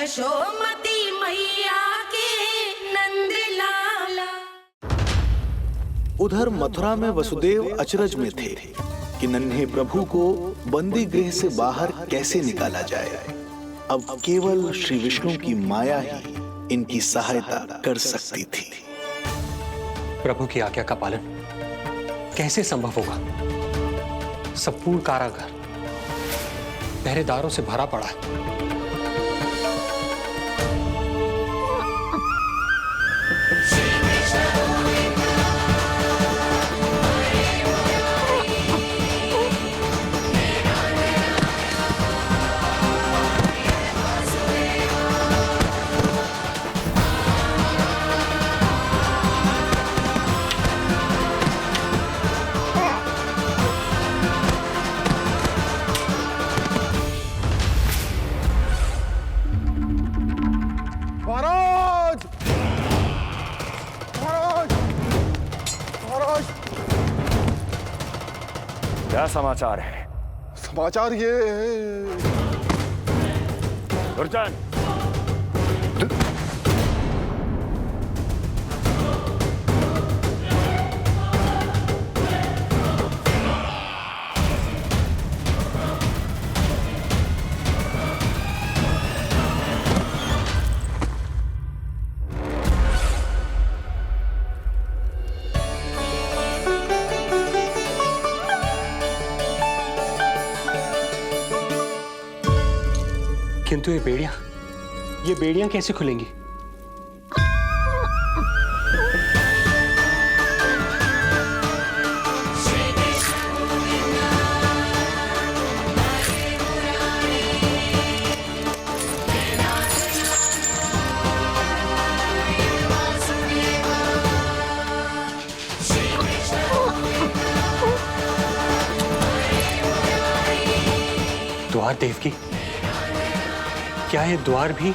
यशोमती मैया के नंद लाला। उधर मथुरा में वसुदेव अचरज में थे कि नन्हे प्रभु को बंदी गृह से बाहर कैसे निकाला जाए। अब केवल श्री विष्णु की माया ही इनकी सहायता कर सकती थी। प्रभु की आज्ञा का पालन कैसे संभव होगा? संपूर्ण कारागार पहरेदारों से भरा पड़ा है। क्या समाचार है? समाचार ये दुर्जन, किंतु ये बेड़ियां कैसे खुलेंगी? द्वार देवकी, क्या ये द्वार भी?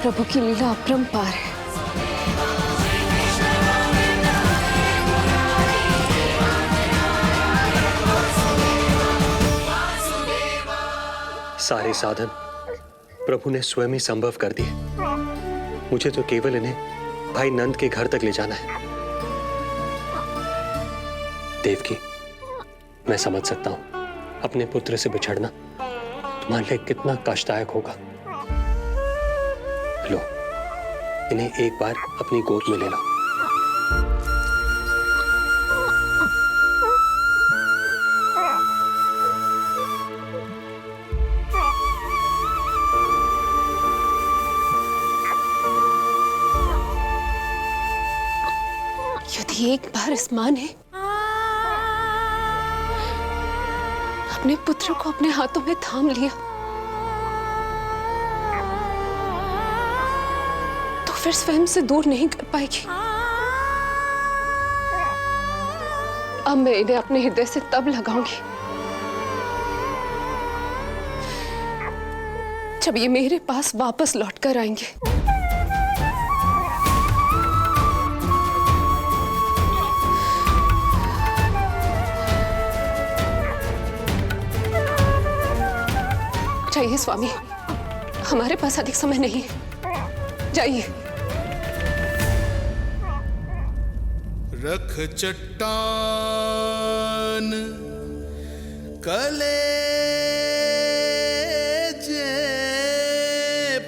प्रभु की लीला अपरंपार है। सारे साधन प्रभु ने स्वयं ही संभव कर दिए। मुझे तो केवल इन्हें भाई नंद के घर तक ले जाना है। देवकी, मैं समझ सकता हूं अपने पुत्र से बिछड़ना तुम्हारे लिए कितना कष्टदायक होगा। लो, इन्हें एक बार अपनी गोद में ले लो। यदि एक बार इस मां ने अपने पुत्र को अपने हाथों में थाम लिया तो फिर स्वयं से दूर नहीं कर पाएगी। अब मैं इन्हें अपने हृदय से तब लगाऊंगी जब ये मेरे पास वापस लौट कर आएंगे। जाइए स्वामी, हमारे पास अधिक समय नहीं है, जाइए। रख चट्टान कलेजे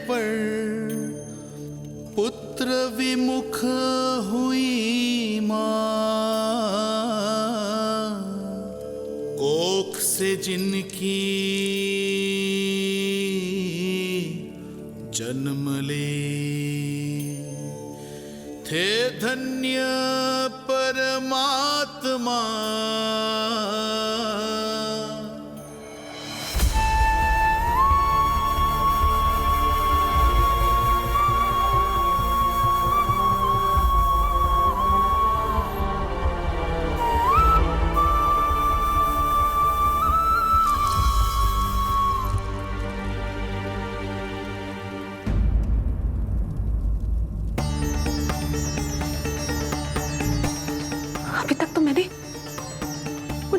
पर, पुत्र विमुख हुई मां, कोख से जिनकी जन्म ले, थे धन्य परमात्मा।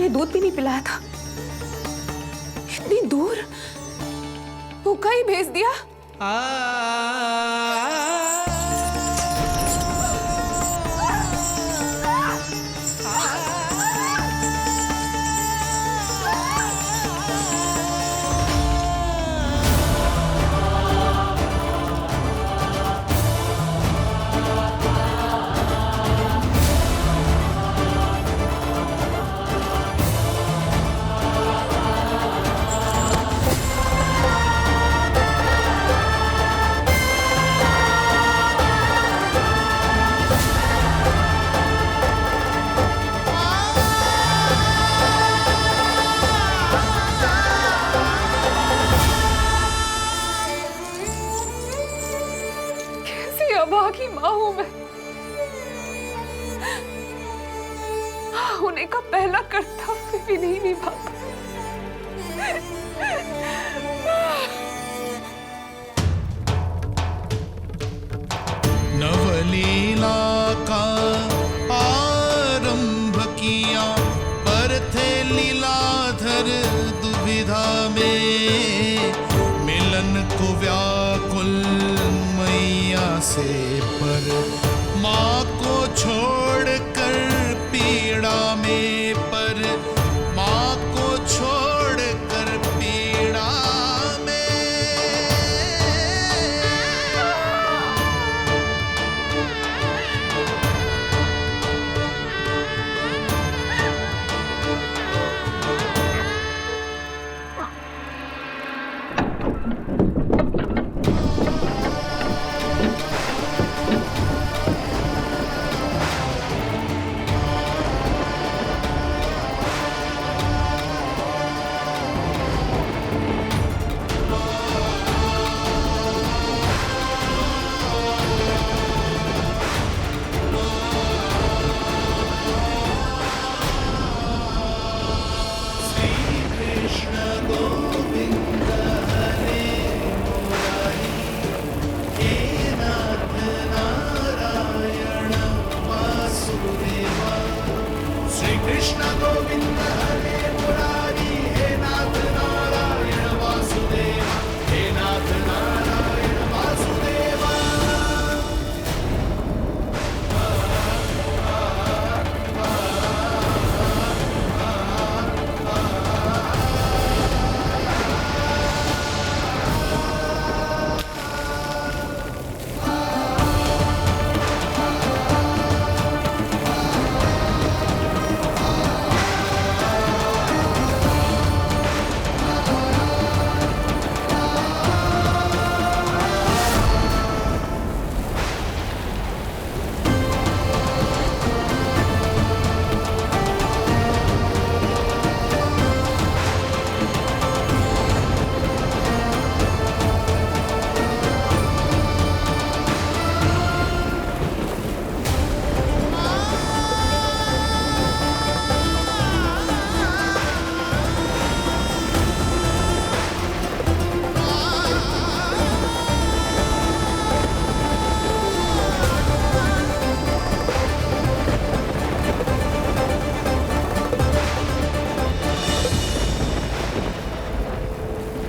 दूध भी नहीं पिलाया था। इतनी दूर भूखा ही भेज दिया। अभागी माँ हूं मैं। होने का पहला कर्तव्य भी नहीं निभा पाई। नवलीला का आरंभ किया, पर थे लीलाधर दुविधा में। मिलन को व्याकुल मैया से, पर माँ को छोड़कर पीड़ा में, पर माँ को छोड़कर पीड़ा में।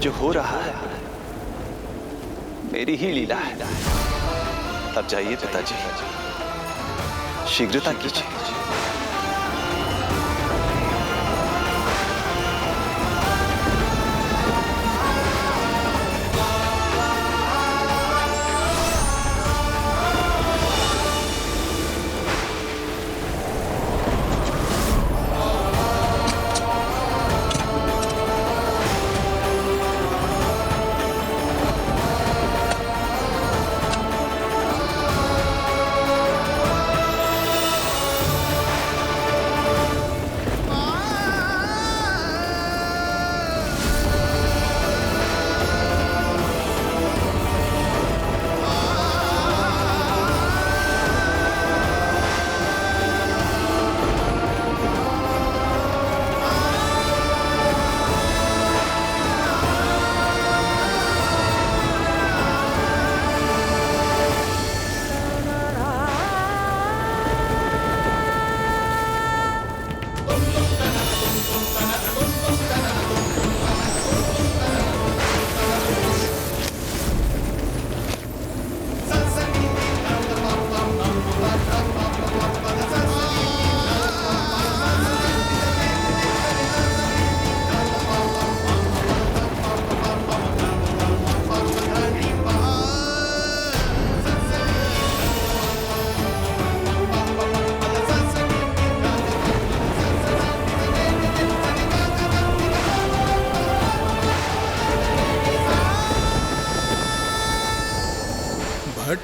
जो हो रहा है मेरी ही लीला है। अब जाइए पिताजी, शीघ्रता कीजिए।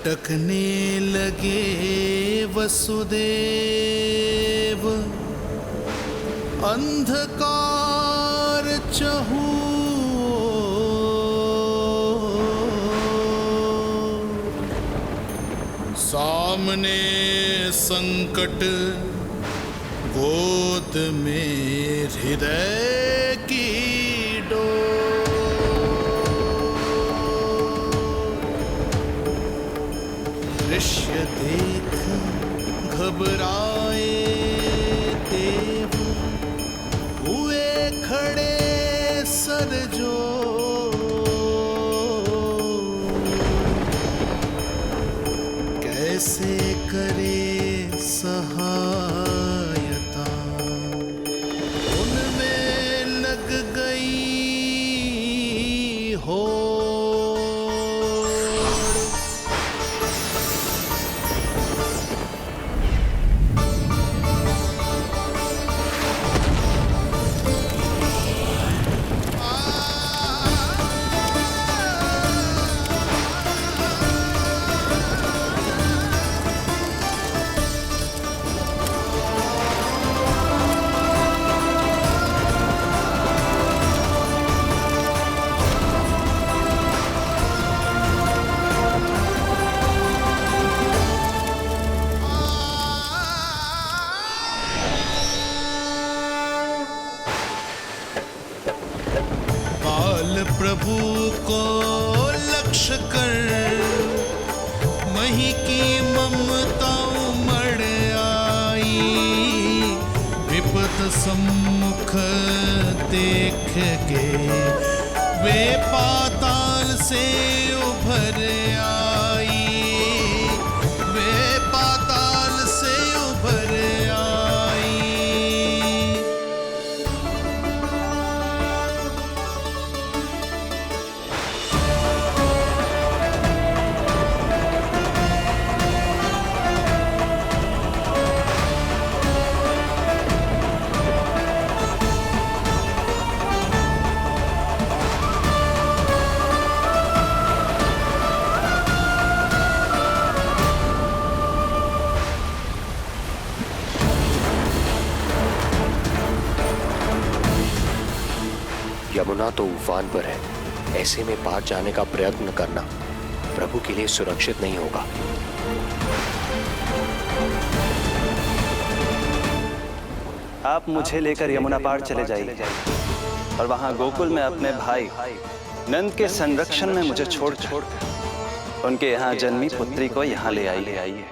भटकने लगे वसुदेव, अंधकार चहूर, सामने संकट, गोद में हृदय की दृश्य देख घबराए देव, हुए खड़े सर जो, कैसे करे सहायता, उनमें लग गई हो। प्रभु को लक्ष्य कर मही की ममता उमड़ आई, विपत सम्मुख देख के वे पाताल से उभर आई, वे पाताल से उभर आई। यमुना तो उफान पर है, ऐसे में पार जाने का प्रयत्न करना प्रभु के लिए सुरक्षित नहीं होगा। आप मुझे लेकर यमुना पार चले जाइए और वहां गोकुल में अपने भाई नंद के संरक्षण में मुझे छोड़कर उनके यहाँ जन्मी पुत्री को यहाँ ले आइए।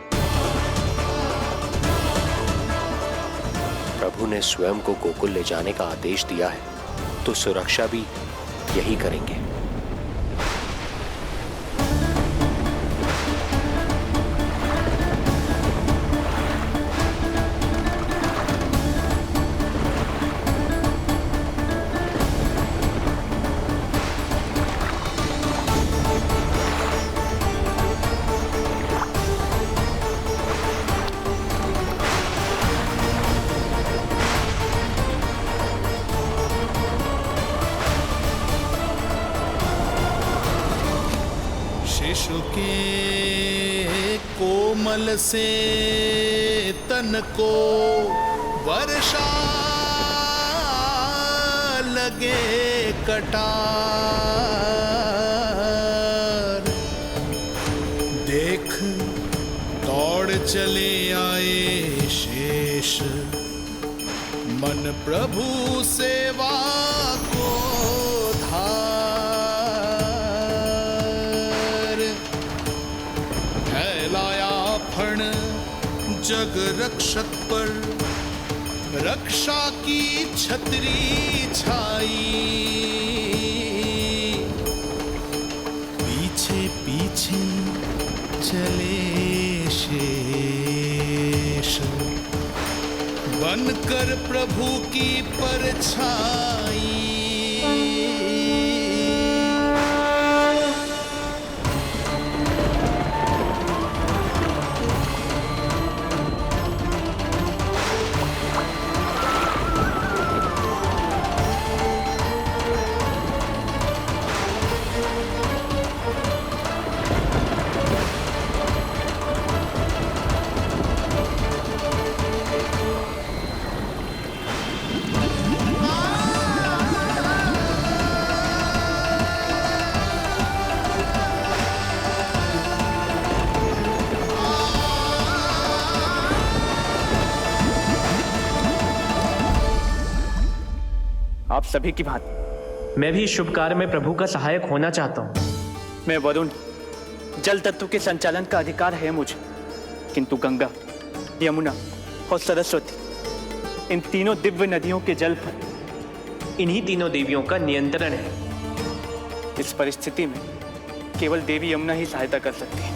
प्रभु ने स्वयं को गोकुल ले जाने का आदेश दिया है, तो सुरक्षा भी यही करेंगे। शिशु के कोमल से तन को वर्षा लगे कटार, देख दौड़ चले आए शेष, मन प्रभु सेवा को जग रक्षक पर रक्षा की छतरी छाई, पीछे पीछे चले शेष, बनकर प्रभु की परछाई। आप सभी की भांति मैं भी इस शुभ कार्य में प्रभु का सहायक होना चाहता हूँ। मैं वरुण, जल तत्व के संचालन का अधिकार है मुझे, किंतु गंगा, यमुना और सरस्वती, इन तीनों दिव्य नदियों के जल पर इन्हीं तीनों देवियों का नियंत्रण है। इस परिस्थिति में केवल देवी यमुना ही सहायता कर सकती है।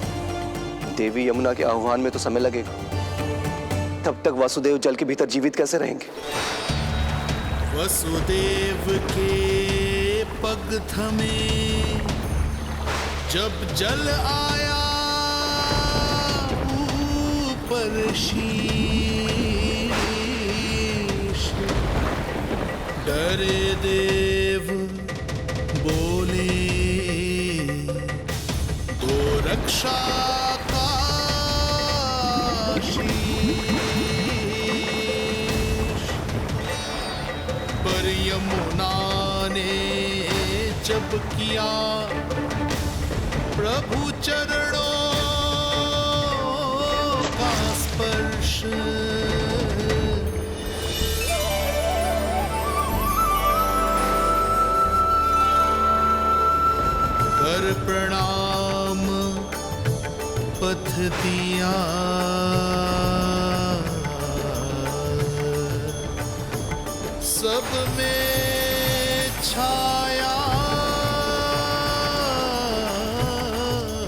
देवी यमुना के आह्वान में तो समय लगेगा, तब तक वासुदेव जल के भीतर जीवित कैसे रहेंगे? वसुदेव के पग थमे जब जल आया ऊपर शीश, डरे देव बोले दो रक्षा का पर यमुना ने जब किया प्रभु चरणों का स्पर्श, कर प्रणाम पथ दिया, सब में छाया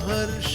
हर्ष।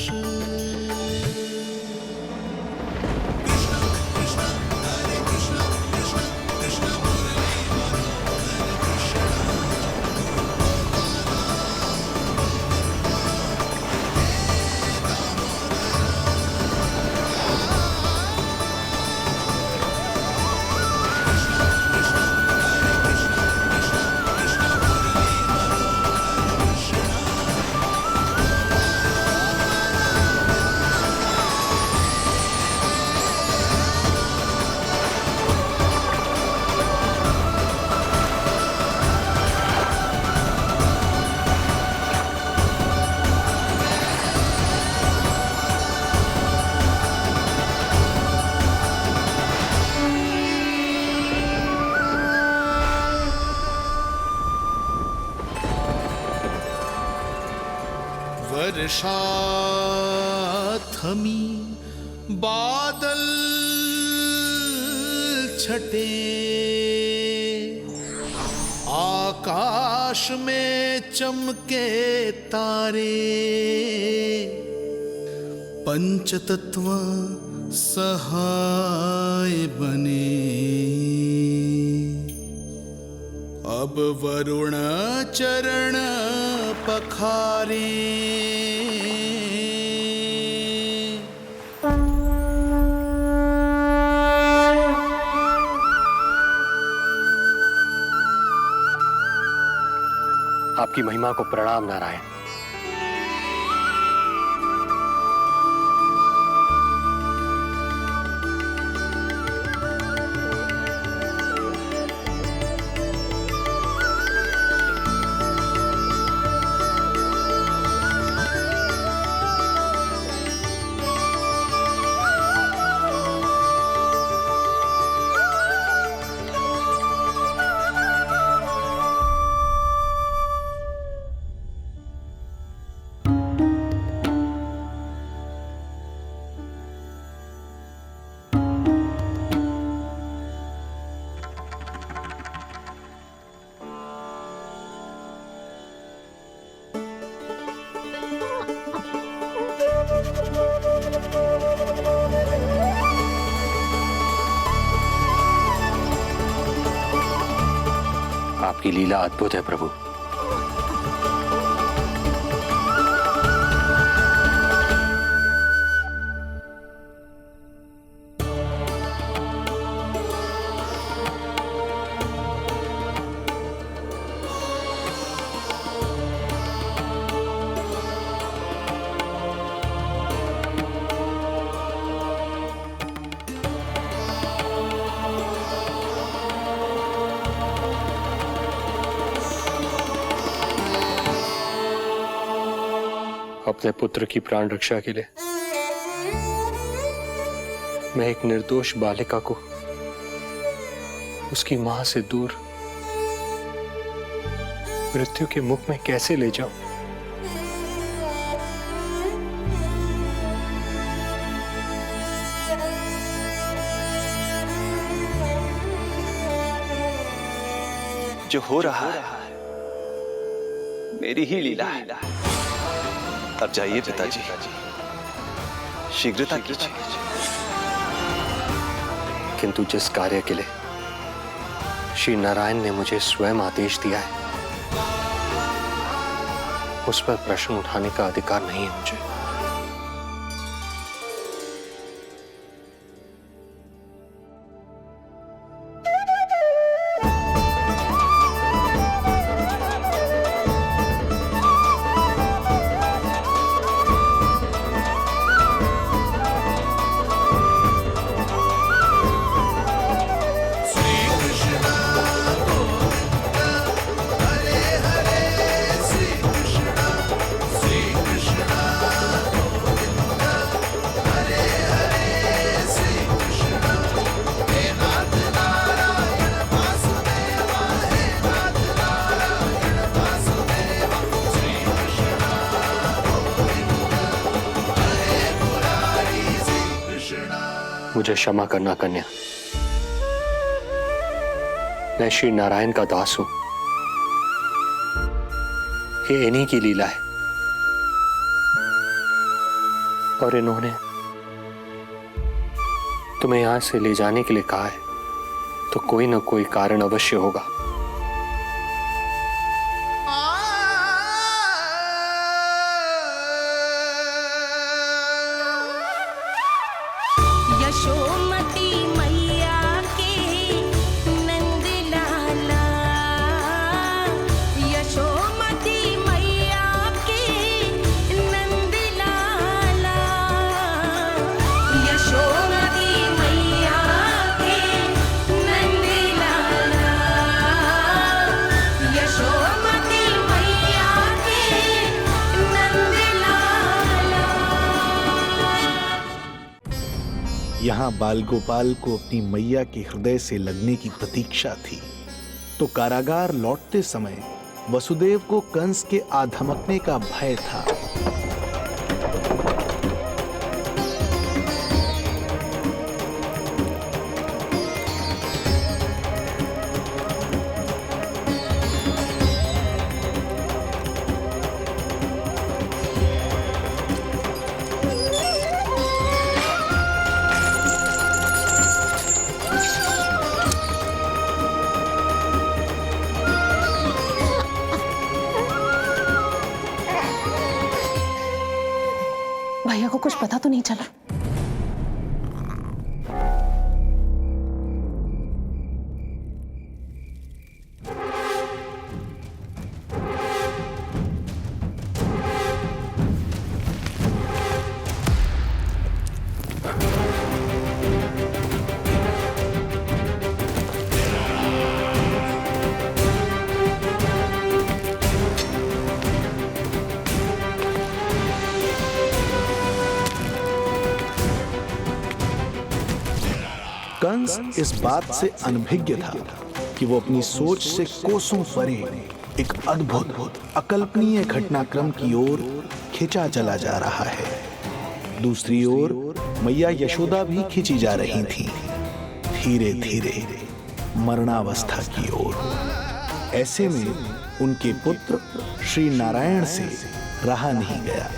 वर्षा थमी बादल छटे, आकाश में चमके तारे, पंचतत्व सहाय बने। अब वरुण चरण पखारे, आपकी महिमा को प्रणाम नारायण। आपकी लीला अद्भुत है प्रभु। अपने पुत्र की प्राण रक्षा के लिए मैं एक निर्दोष बालिका को उसकी मां से दूर मृत्यु के मुख में कैसे ले जाऊं? जो हो रहा है मेरी ही लीला है। अब जाइए पिताजी, शीघ्रता कीजिए। किंतु जिस कार्य के लिए श्री नारायण ने मुझे स्वयं आदेश दिया है, उस पर प्रश्न उठाने का अधिकार नहीं है मुझे। मुझे क्षमा करना कन्या, मैं श्री नारायण का दास हूं। ये इन्हीं की लीला है और इन्होंने तुम्हें यहां से ले जाने के लिए कहा है, तो कोई ना कोई कारण अवश्य होगा। यशोमती मैया के नंद लाला, यशोमती मैया के नंद लाला, यशोमती मैया के नंद लाला, यशोमती मैया के नंद लाला। यहाँ बाल गोपाल को अपनी मैया के हृदय से लगने की प्रतीक्षा थी, तो कारागार लौटते समय वसुदेव को कंस के आधमकने का भय था। भैया को कुछ पता तो नहीं चला? कंस इस बात से अनभिज्ञ था कि वो अपनी सोच से कोसों परे एक अद्भुत अकल्पनीय घटनाक्रम की ओर खिंचा चला जा रहा है। दूसरी ओर मैया यशोदा भी खिंची जा रही थी, धीरे धीरे मरणावस्था की ओर। ऐसे में उनके पुत्र श्री नारायण से रहा नहीं गया।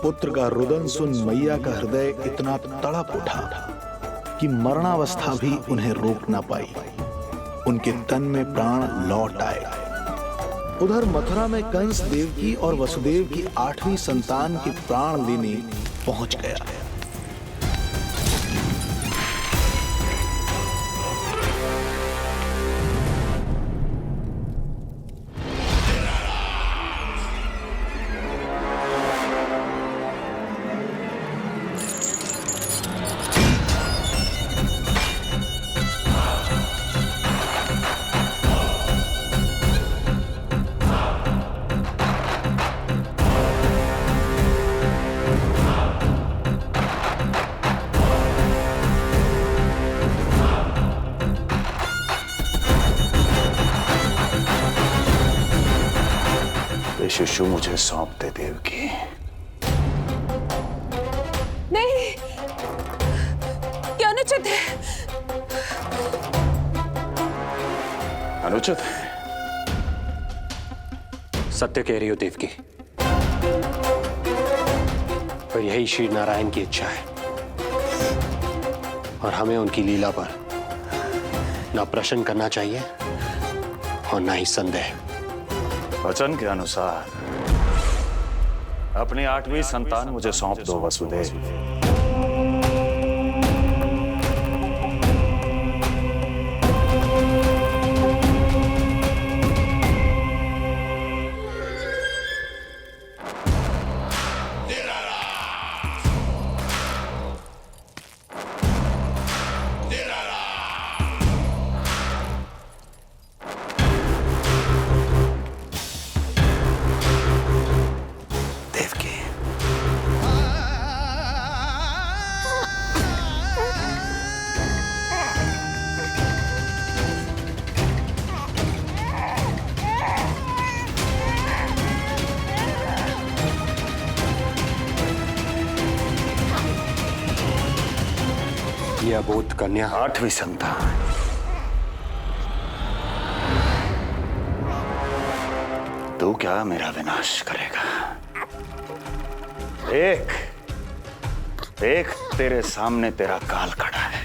पुत्र का रुदन सुन मैया का हृदय इतना तड़प उठा कि मरणावस्था भी उन्हें रोक ना पाई। उनके तन में प्राण लौट आए। उधर मथुरा में कंस देवकी और वसुदेव की 8वीं संतान के प्राण लेने पहुंच गया। शिशु मुझे सौंप दे देवकी। नहीं, क्या अनुचित है। अनुचित है? सत्य कह रही हो देवकी, पर यही श्री नारायण की इच्छा है और हमें उनकी लीला पर ना प्रश्न करना चाहिए और ना ही संदेह। वचन के अनुसार अपनी 8वीं संतान मुझे सौंप दो वसुदेव। यह अबोध कन्या 8वीं संतान। तू क्या मेरा विनाश करेगा? एक तेरे सामने तेरा काल खड़ा है।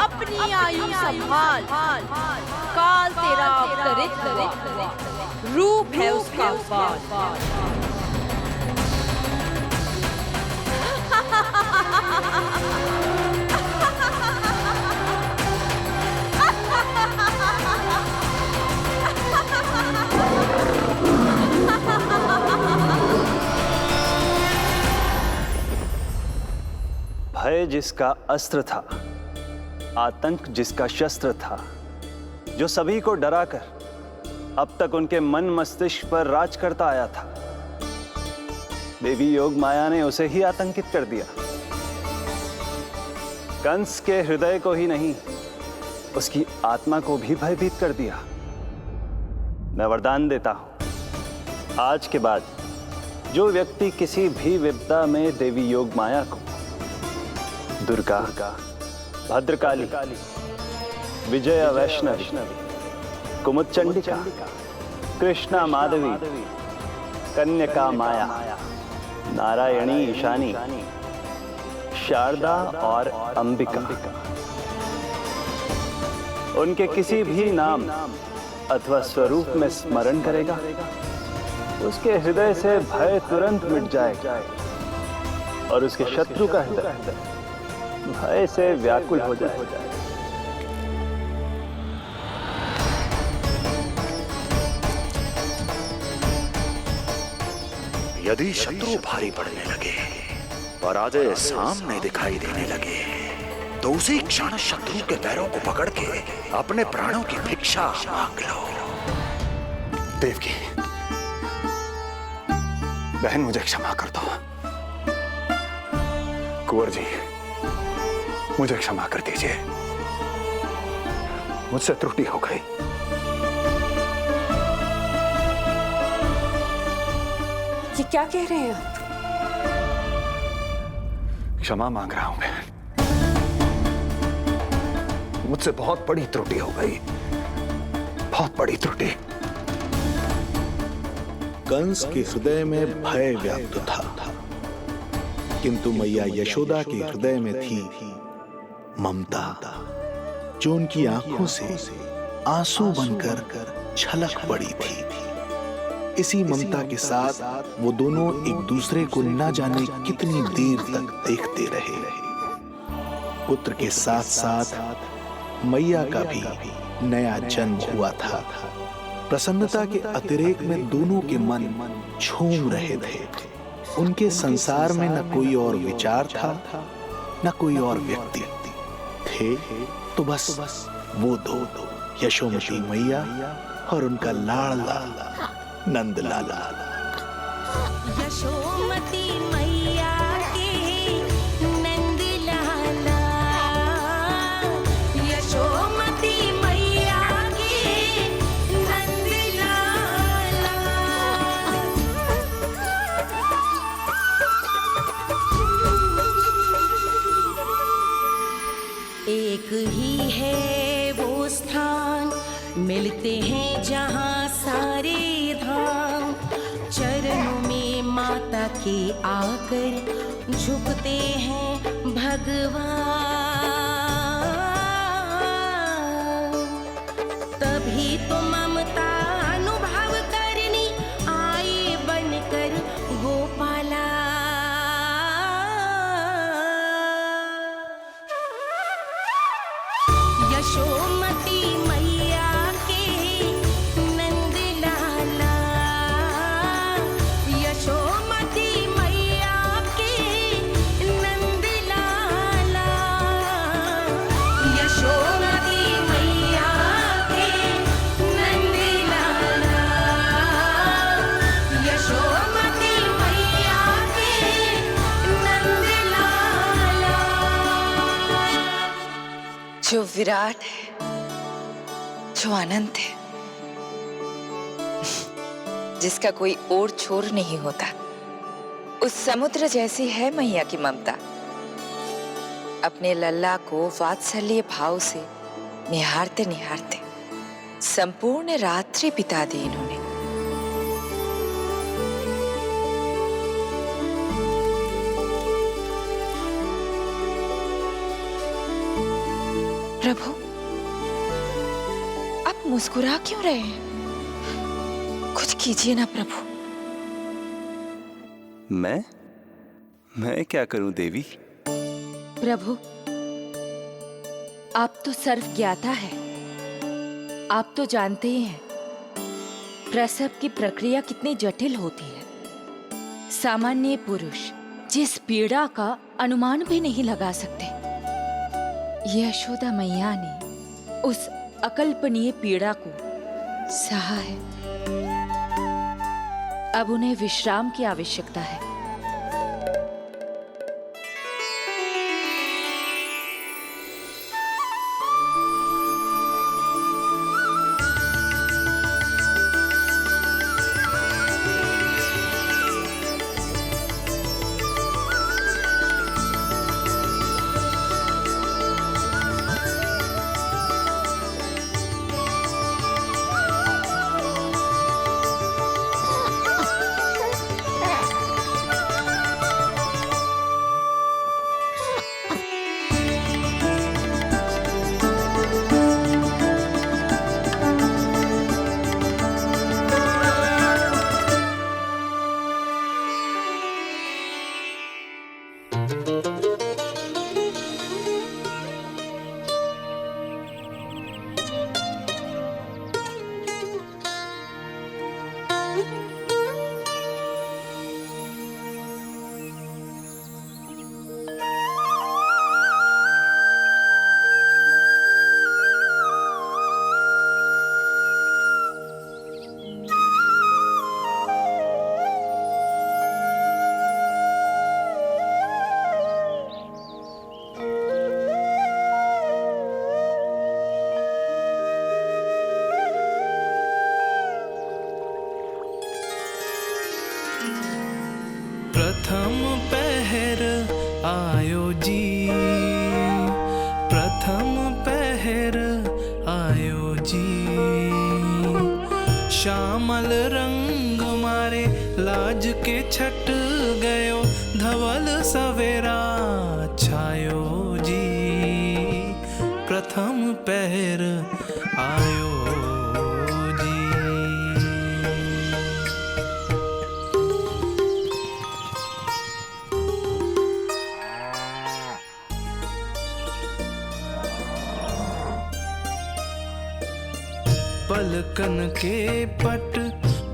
अपनी आयु संभाल, काल तेरा अवतरित रूप है उसका बाल। भय जिसका अस्त्र था, आतंक जिसका शस्त्र था, जो सभी को डराकर अब तक उनके मन मस्तिष्क पर राज करता आया था, देवी योग माया ने उसे ही आतंकित कर दिया। कंस के हृदय को ही नहीं, उसकी आत्मा को भी भयभीत कर दिया। मैं वरदान देता हूं, आज के बाद जो व्यक्ति किसी भी विपदा में देवी योग माया को दुर्गा, भद्रकाली, विजया वैष्णवी, कुमुदचंडिका, कृष्णा माधवी, कन्यका माया, नारायणी ईशानी, शारदा और अंबिका, उनके किसी भी नाम अथवा स्वरूप में स्मरण करेगा, उसके हृदय से भय तुरंत मिट जाएगा और उसके शत्रु का हृदय भय से व्याकुल हो जाएगा। यदि शत्रु भारी पड़ने लगे, पराजय सामने दिखाई देने लगे, तो उसी क्षण शत्रु के पैरों को पकड़ के अपने प्राणों की भिक्षा मांग लो। देवकी, बहन मुझे क्षमा कर दो। कुंवर जी, मुझे क्षमा कर दीजिए, मुझसे त्रुटि हो गई। ये क्या कह रहे हैं आप? क्षमा मांग रहा हूं बहन, मुझसे बहुत बड़ी त्रुटि हो गई, बहुत बड़ी त्रुटि। कंस के हृदय में भय व्याप्त था, किंतु मैया यशोदा के हृदय में थी ममता, जो उनकी आंखों से आंसू बनकर छलक पड़ी थी। इसी ममता के साथ वो दोनों एक दूसरे को न जाने कितनी देर तक देखते रहे। पुत्र के साथ साथ मैया का भी नया जन्म हुआ था। प्रसन्नता के अतिरेक में दोनों के मन झूम रहे थे। उनके संसार में न कोई और विचार था, न कोई और व्यक्ति थे, तो बस वो दो, यशोमती मैया और उनका लाडला नंद लाला। यशोमती मैया के नंद लाला, यशोमती मैया के नंद लाला। एक ही है वो स्थान, मिलते हैं जहाँ सारे धाम। चरणों में माता के आकर झुकते हैं भगवान। तभी तो ममता अनुभव करनी आए बनकर गोपाला। यशोमती मैया के नंद लाला, यशोमती मैया के नंद लाला, यशोमती मैया के नंद लाला, यशोमती मैया के नंद लाला। जो विराट है, जो अनंत है, जिसका कोई और छोर नहीं होता, उस समुद्र जैसी है मैया की ममता। अपने लल्ला को वात्सल्य भाव से निहारते निहारते संपूर्ण रात्रि बिता दी इन्होंने। प्रभु, आप मुस्कुरा क्यों रहे हैं? कुछ कीजिए ना प्रभु। मैं क्या करूं देवी? प्रभु, आप तो सर्व ज्ञाता है। आप तो जानते ही हैं प्रसव की प्रक्रिया कितनी जटिल होती है। सामान्य पुरुष जिस पीड़ा का अनुमान भी नहीं लगा सकते, यशोदा मैया ने उस अकल्पनीय पीड़ा को सहा है। अब उन्हें विश्राम की आवश्यकता है। प्रथम पहर आयो जी, प्रथम पहर आयो जी। श्यामल रंग मारे लाज के छट गयो, धवल सवेरा छायो जी। प्रथम पहर आयो जी। पलकन के पट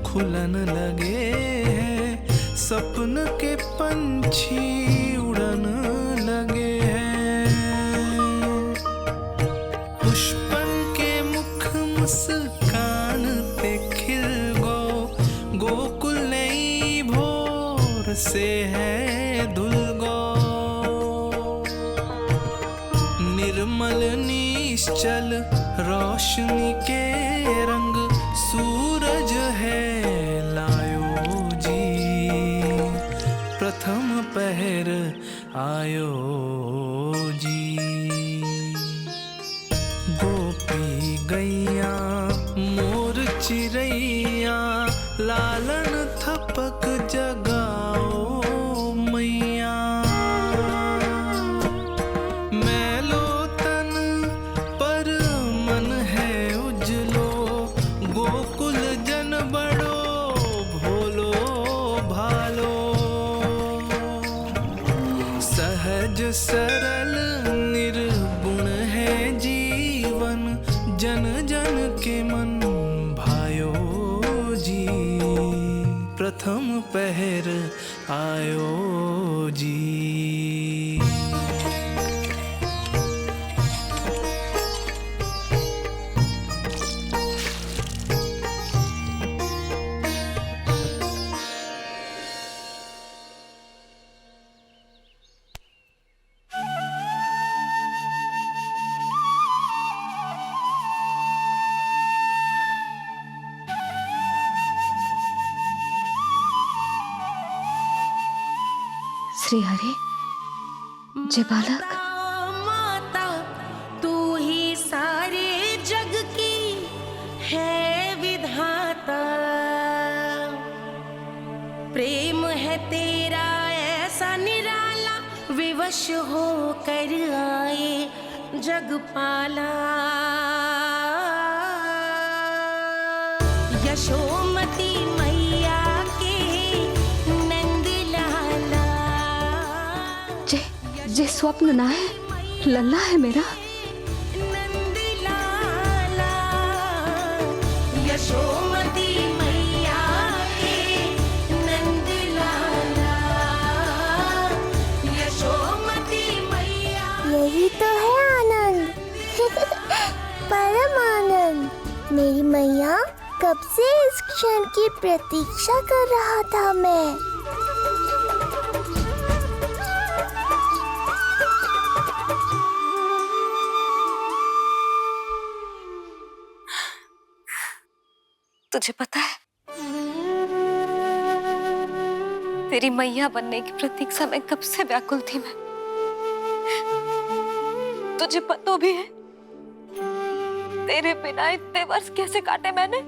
खुलन लगे हैं, सपन के पंछी उड़न लगे हैं। पुष्पन के मुख मुस्कान पे खिल गो, गोकुल नई भोर से है धुल गो। निर्मल निश्चल रोशनी के रंग सूरज है लायो जी। प्रथम पहर आयो जी। गोपी गैया मोर चिड़ैया, लालन थपक जगाओ मैया। मैलो तन पर मन है उजलो, गोकुल जन बड़ो भोलो भालो। सहज सरल निर्गुण है जीवन, जन जन के मन भायो जी। प्रथम पहर आयो जी। श्री हरि, जय बालक। माता तू ही सारे जग की है विधाता। प्रेम है तेरा ऐसा निराला, विवश हो कर आए जगपाला। यशोमती मैया के नंद लाला। जे स्वप्न ना है, लल्ला है मेरा। नंद लाला यशोमती मैया के नंद लाला। यशोमती मैया। यही तो है आनंद। परम आनंद। मेरी मैया, कब से इस क्षण की प्रतीक्षा कर रहा था मैं। तुझे पता है, तेरी मैया बनने की प्रतीक्षा में कब से व्याकुल थी मैं। तुझे पता भी है तेरे बिना इतने वर्ष कैसे काटे मैंने।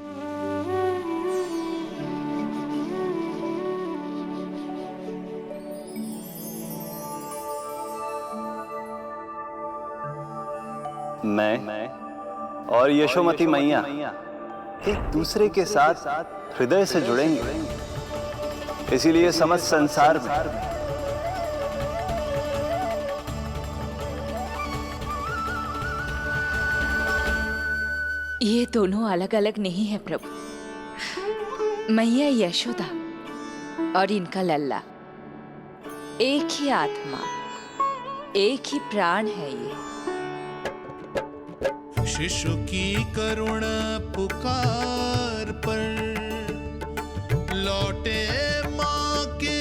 मैं और यशोमती मैया एक दूसरे के साथ हृदय से जुड़ेंगे। इसीलिए समस्त संसार में ये दोनों अलग अलग नहीं है प्रभु। मैया यशोदा और इनका लल्ला एक ही आत्मा, एक ही प्राण है ये। शिशु की करुण पुकार पर लौटे माँ के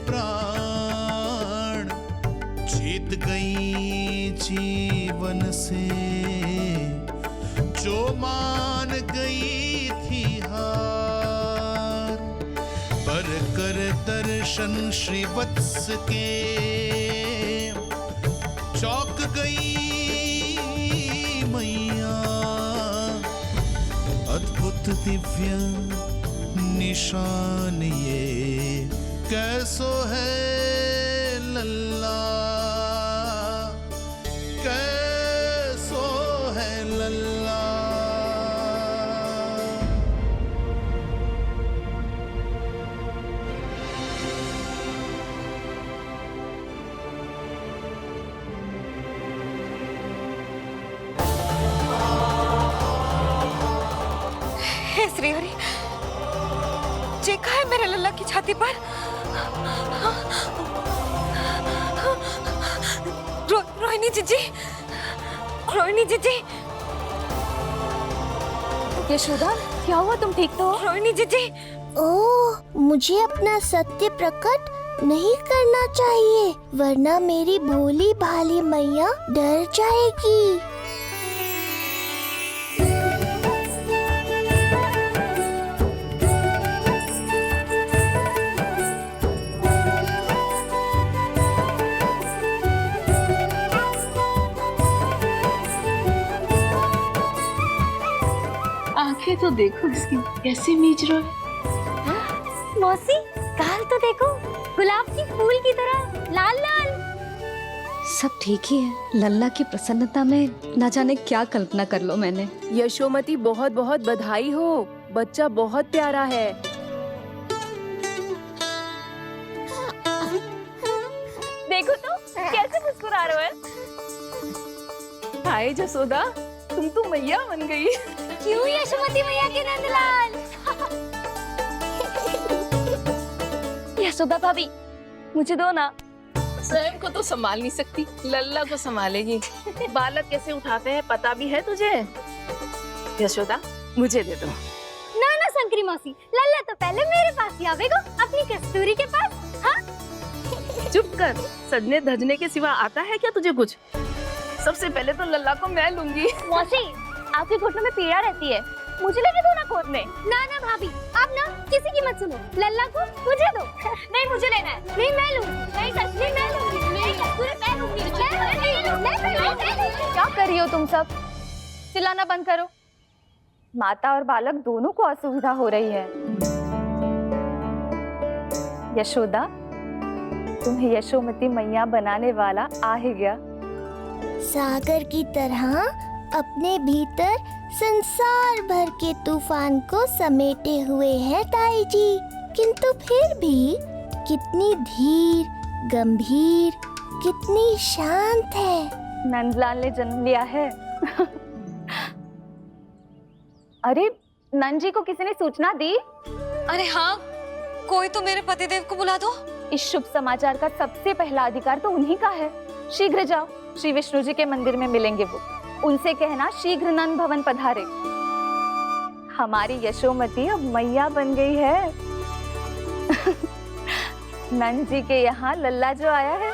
प्राण, जीत गई जीवन से जो मान गई थी हार। पर कर दर्शन श्री वत्स के चौक गई मैया, अद्भुत दिव्य निशान ये कैसो है लल्ला, कैसो है लल्ला। हे श्री हरि, देखा है मेरे लल्ला की छाती पर? रोहिणी जीजी, रोहिणी जीजी। यशोदा, क्या हुआ? तुम ठीक तो हो? रोहिणी जीजी। ओह, मुझे अपना सत्य प्रकट नहीं करना चाहिए, वरना मेरी भोली भाली मैया डर जाएगी। आंखें तो देखो इसकी कैसे मीच रहा है। मौसी, गाल तो देखो, गुलाब की फूल की तरह लाल लाल। सब ठीक ही है। लल्ला की प्रसन्नता में न जाने क्या कल्पना कर लो मैंने। यशोमती, बहुत बहुत बधाई हो, बच्चा बहुत प्यारा है। देखो तो कैसे मुस्कुरा रहे हो। हाय जसोदा, तुम तो मैया बन गई। क्यों यशोमती मैया के नंदलाल? यशोदा भाभी, मुझे दो ना। स्वयं को तो संभाल नहीं सकती, लल्ला को संभालेगी। बालक कैसे उठाते हैं पता भी है तुझे? यशोदा, मुझे दे दो। ना ना शंकरी मौसी, लल्ला तो पहले मेरे पास ही आवेगा, अपनी कस्तूरी के पास। हाँ? चुप कर, सजने धजने के सिवा आता है क्या तुझे कुछ? सबसे पहले तो लल्ला को मैं लूंगी। मौसी, आपके घुटनों में पीड़ा रहती है, मुझे लगे दो ना खोद में। ना ना भाभी, आप ना किसी की मत सुनो, लल्ला को मुझे दो। नहीं, मुझे लेना है। नहीं, मैं लूंगी। नहीं सच में मैं लूंगी। नहीं कस्तूरी मैं लूंगी। क्या कर रही हो तुम सब? चिल्लाना बंद करो। माता और बालक दोनों को असुविधा हो रही है। यशोदा, तुम्हें यशोमती मैया बनाने वाला आ ही गया। सागर की तरह अपने भीतर संसार भर के तूफान को समेटे हुए है ताई जी, किंतु फिर भी कितनी धीर, गंभीर, कितनी शांत है। नंदलाल ने जन्म लिया है। अरे, नंद जी को किसी ने सूचना दी? अरे हाँ, कोई तो मेरे पतिदेव को बुला दो। इस शुभ समाचार का सबसे पहला अधिकार तो उन्हीं का है। शीघ्र जाओ, श्री विष्णु जी के मंदिर में मिलेंगे वो। उनसे कहना शीघ्र नंद भवन पधारे। हमारी यशोमती अब मैया बन गई है। नंद जी के यहाँ लल्ला जो आया है